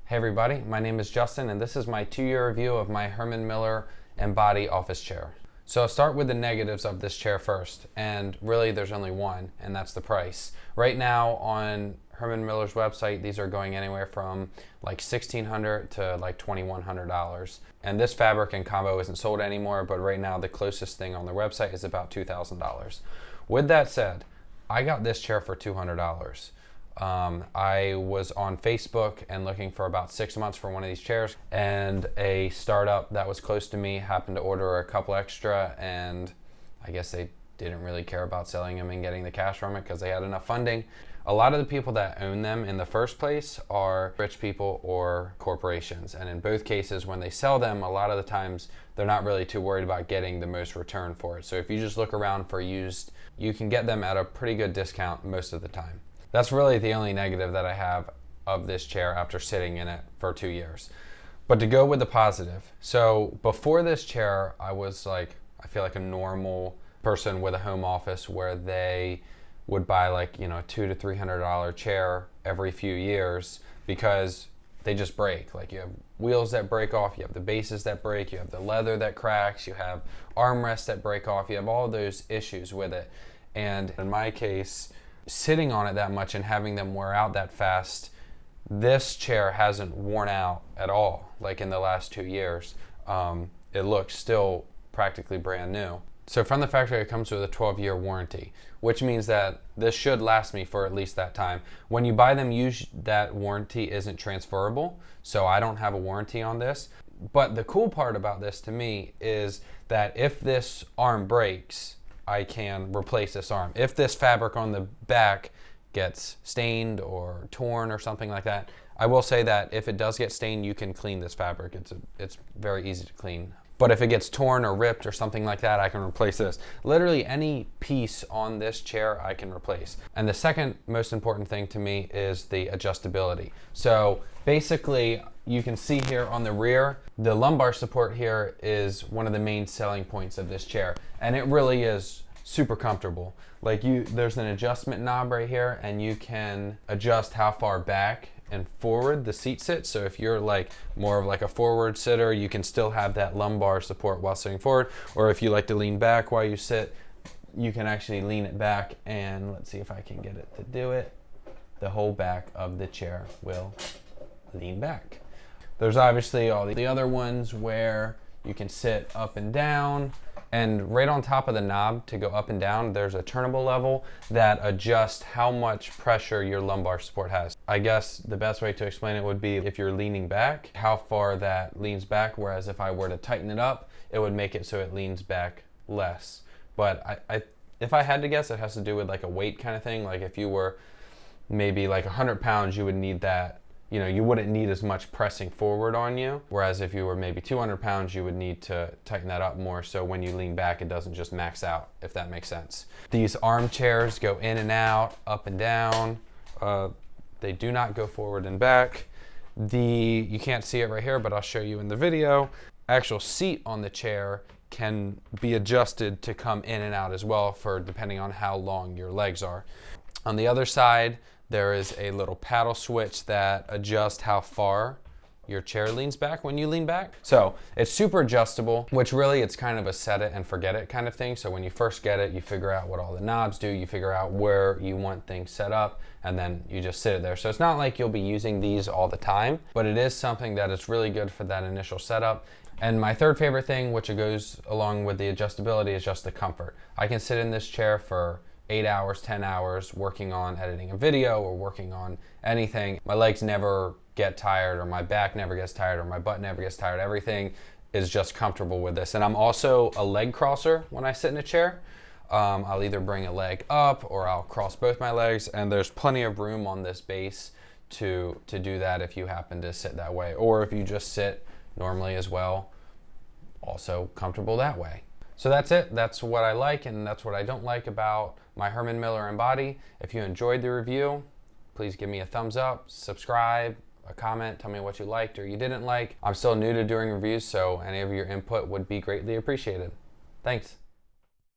Hey everybody, my name is Justin and this is my 2-year review of my Herman Miller Embody office chair. So I'll start with the negatives of this chair first, and really there's only one, and that's the price. Right now on Herman Miller's website, these are going anywhere from like $1,600 to like $2,100. And this fabric and combo isn't sold anymore, but right now the closest thing on their website is about $2,000. With that said, I got this chair for $200. I was on Facebook and looking for about 6 months for one of these chairs, and a startup that was close to me happened to order a couple extra, and I guess they didn't really care about selling them and getting the cash from it because they had enough funding. A lot of the people that own them in the first place are rich people or corporations, and in both cases when they sell them, a lot of the times they're not really too worried about getting the most return for it. So if you just look around for used, you can get them at a pretty good discount most of the time. That's really the only negative that I have of this chair after sitting in it for 2 years. But to go with the positive, so before this chair, I was like, I feel like a normal person with a home office where they would buy like, you know, a $200 to $300 chair every few years because they just break. Like you have wheels that break off, you have the bases that break, you have the leather that cracks, you have armrests that break off, you have all those issues with it. And in my case, sitting on it that much and having them wear out that fast, this chair hasn't worn out at all. Like in the last 2 years, it looks still practically brand new. So from the factory, it comes with a 12-year warranty, which means that this should last me for at least that time. When you buy them, that warranty isn't transferable, so I don't have a warranty on this. But the cool part about this to me is that if this arm breaks, I can replace this arm. If this fabric on the back gets stained or torn or something like that, I will say that if it does get stained, you can clean this fabric. It's very easy to clean. But if it gets torn or ripped or something like that, I can replace this. Literally any piece on this chair I can replace. And the second most important thing to me is the adjustability. So basically, you can see here on the rear, the lumbar support here is one of the main selling points of this chair. And it really is super comfortable. Like there's an adjustment knob right here, and you can adjust how far back and forward the seat sits. So if you're like more of like a forward sitter, you can still have that lumbar support while sitting forward. Or if you like to lean back while you sit, you can actually lean it back, and let's see if I can get it to do it. The whole back of the chair will lean back. There's obviously all the other ones where you can sit up and down, and right on top of the knob to go up and down, there's a turnable level that adjusts how much pressure your lumbar support has. I guess the best way to explain it would be if you're leaning back, how far that leans back, whereas if I were to tighten it up, it would make it so it leans back less. But if I had to guess, it has to do with like a weight kind of thing. Like if you were maybe like 100 pounds, you would need that. You know, you wouldn't need as much pressing forward on you. Whereas if you were maybe 200 pounds, you would need to tighten that up more so when you lean back, it doesn't just max out, if that makes sense. These armchairs go in and out, up and down. They do not go forward and back. You can't see it right here, but I'll show you in the video. Actual seat on the chair can be adjusted to come in and out as well for depending on how long your legs are. On the other side, there is a little paddle switch that adjusts how far your chair leans back when you lean back. So it's super adjustable, which really it's kind of a set it and forget it kind of thing. So when you first get it, you figure out what all the knobs do, you figure out where you want things set up, and then you just sit it there. So it's not like you'll be using these all the time, but it is something that is really good for that initial setup. And my third favorite thing, which goes along with the adjustability, is just the comfort. I can sit in this chair for 8 hours, 10 hours working on editing a video or working on anything. My legs never get tired, or my back never gets tired, or my butt never gets tired. Everything is just comfortable with this. And I'm also a leg crosser when I sit in a chair. I'll either bring a leg up or I'll cross both my legs, and there's plenty of room on this base to do that if you happen to sit that way. Or if you just sit normally as well, also comfortable that way. So that's it. That's what I like and that's what I don't like about my Herman Miller Embody. If you enjoyed the review, please give me a thumbs up, subscribe, a comment, tell me what you liked or you didn't like. I'm still new to doing reviews, so any of your input would be greatly appreciated. Thanks.